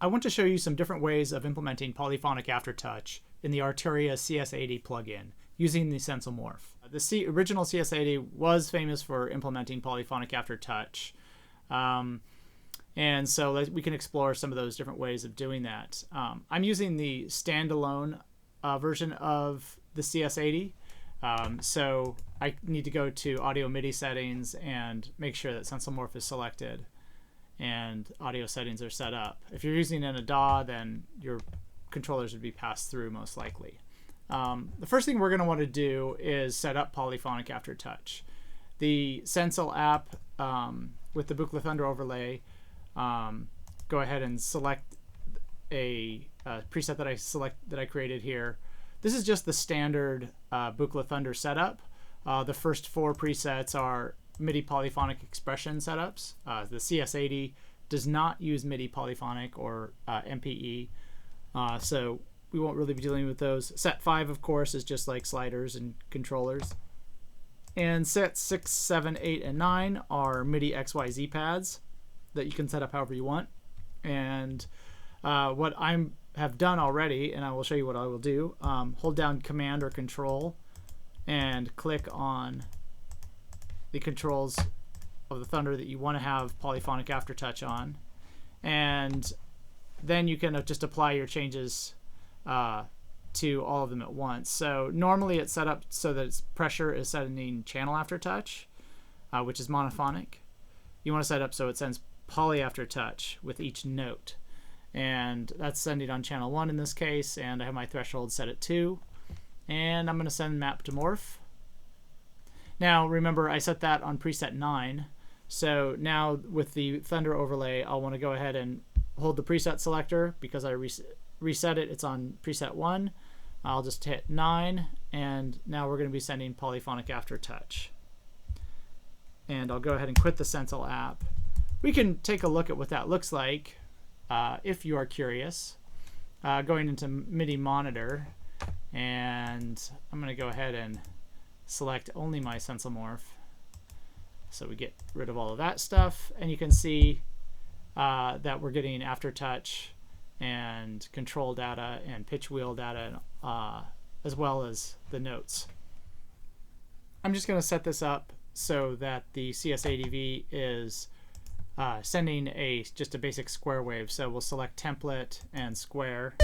I want to show you some different ways of implementing Polyphonic Aftertouch in the Arturia CS80 plugin using the Sensel Morph. The original CS80 was famous for implementing Polyphonic Aftertouch, and so we can explore some of those different ways of doing that. I'm using the standalone version of the CS80, so I need to go to Audio MIDI settings and make sure that Sensel Morph is selected and audio settings are set up. If you're using in a DAW, then your controllers would be passed through most likely. The first thing we're going to want to do is set up Polyphonic Aftertouch. The Sensel app with the Buchla Thunder overlay, go ahead and select a preset that I created here. This is just the standard Buchla Thunder setup. The first 4 presets are MIDI polyphonic expression setups. The CS80 does not use MIDI polyphonic or MPE, so we won't really be dealing with those. Set 5, of course, is just like sliders and controllers. And sets 6, 7, 8, and 9 are MIDI XYZ pads that you can set up however you want. And what I have done already, and I will show you what I will do, hold down Command or Control and click on the controls of the Thunder that you want to have Polyphonic Aftertouch on, and then you can just apply your changes to all of them at once. So normally it's set up so that its pressure is sending channel aftertouch, which is monophonic. You want to set up so it sends poly aftertouch with each note, and that's sending on channel 1 in this case, and I have my threshold set at 2, and I'm going to send map to morph. Now remember, I set that on preset 9, so now with the Thunder overlay I'll want to go ahead and hold the preset selector because I reset it. It's on preset 1. I'll just hit 9, and now we're going to be sending Polyphonic Aftertouch. And I'll go ahead and quit the Sensel app. We can take a look at what that looks like if you are curious. Going into MIDI monitor, and I'm going to go ahead and select only my Sensel Morph, so we get rid of all of that stuff, and you can see that we're getting aftertouch and control data and pitch wheel data, as well as the notes. I'm just going to set this up so that the CS80V is sending just a basic square wave. So we'll select template and square,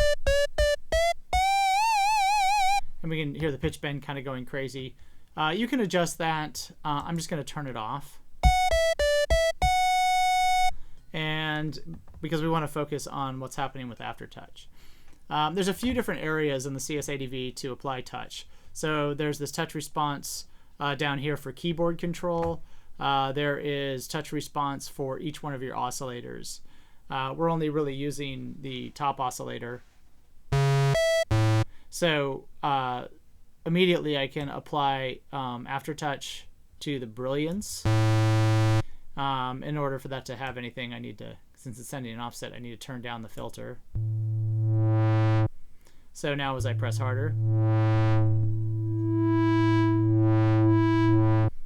and we can hear the pitch bend kind of going crazy. You can adjust that. I'm just going to turn it off, and because we want to focus on what's happening with aftertouch. There's a few different areas in the CS80V to apply touch. So there's this touch response down here for keyboard control. There is touch response for each one of your oscillators. We're only really using the top oscillator. So immediately I can apply aftertouch to the brilliance. In order for that to have anything, I need to, since it's sending an offset, I need to turn down the filter. So now as I press harder,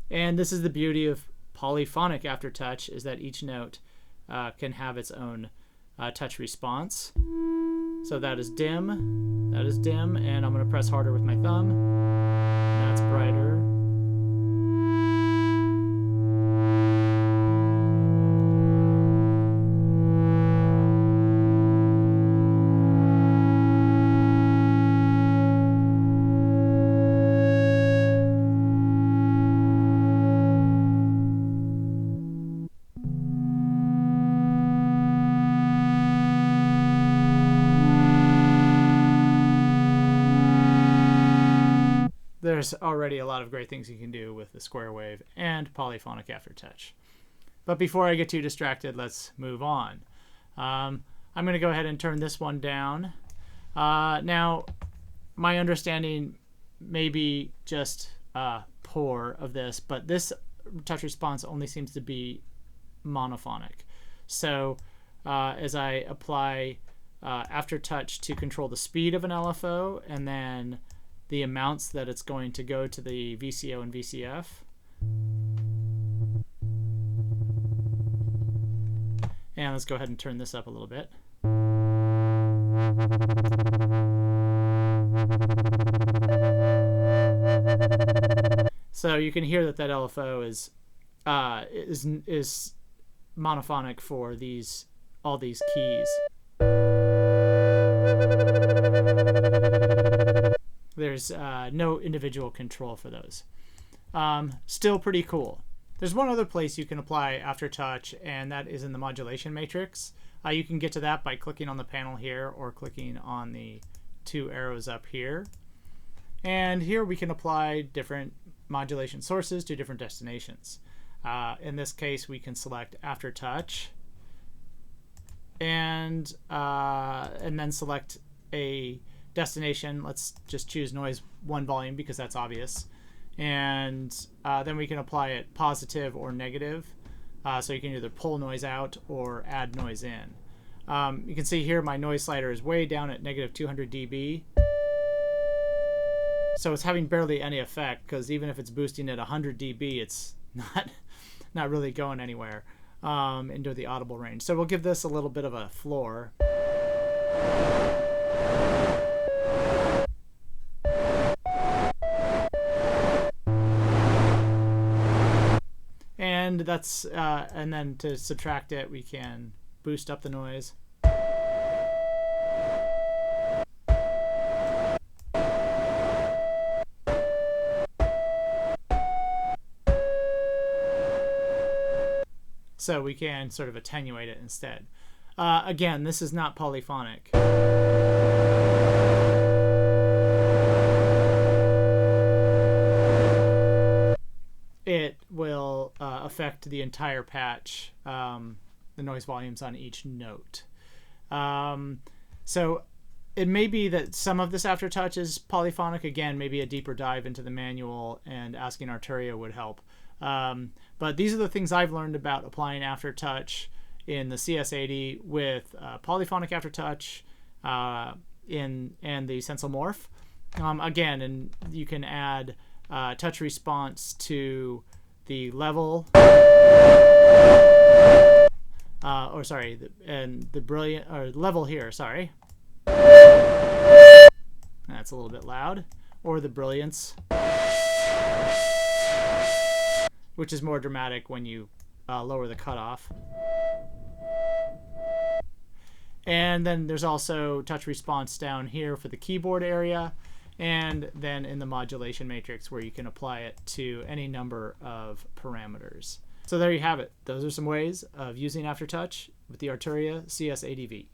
and this is the beauty of Polyphonic Aftertouch, is that each note can have its own touch response. So that is dim, and I'm going to press harder with my thumb, and that's brighter. There's already a lot of great things you can do with the square wave and Polyphonic Aftertouch. But before I get too distracted, let's move on. I'm going to go ahead and turn this one down. Now, my understanding may be just poor of this, but this touch response only seems to be monophonic. So as I apply Aftertouch to control the speed of an LFO, and then the amounts that it's going to go to the VCO and VCF. And let's go ahead and turn this up a little bit. So you can hear that LFO is monophonic for all these keys. There's no individual control for those. Still pretty cool. There's one other place you can apply Aftertouch, and that is in the Modulation Matrix. You can get to that by clicking on the panel here or clicking on the 2 arrows up here. And here we can apply different modulation sources to different destinations. In this case, we can select Aftertouch and then select a destination. Let's just choose noise 1 volume because that's obvious. And then we can apply it positive or negative. So you can either pull noise out or add noise in. You can see here my noise slider is way down at -200 dB. So it's having barely any effect, because even if it's boosting at 100 dB, it's not really going anywhere into the audible range. So we'll give this a little bit of a floor. And that's and then to subtract it, we can boost up the noise. So we can sort of attenuate it instead. Again, this is not polyphonic. It will affect the entire patch, the noise volumes on each note. So it may be that some of this Aftertouch is polyphonic. Again, maybe a deeper dive into the manual and asking Arturia would help. But these are the things I've learned about applying Aftertouch in the CS80 with Polyphonic Aftertouch and the Sensel Morph. Again, and you can add touch response to the level, the brilliant or level here. Sorry, that's a little bit loud. Or the brilliance, which is more dramatic when you lower the cutoff. And then there's also touch response down here for the keyboard area, and then in the modulation matrix where you can apply it to any number of parameters. So there you have it. Those are some ways of using Aftertouch with the Arturia CS80V.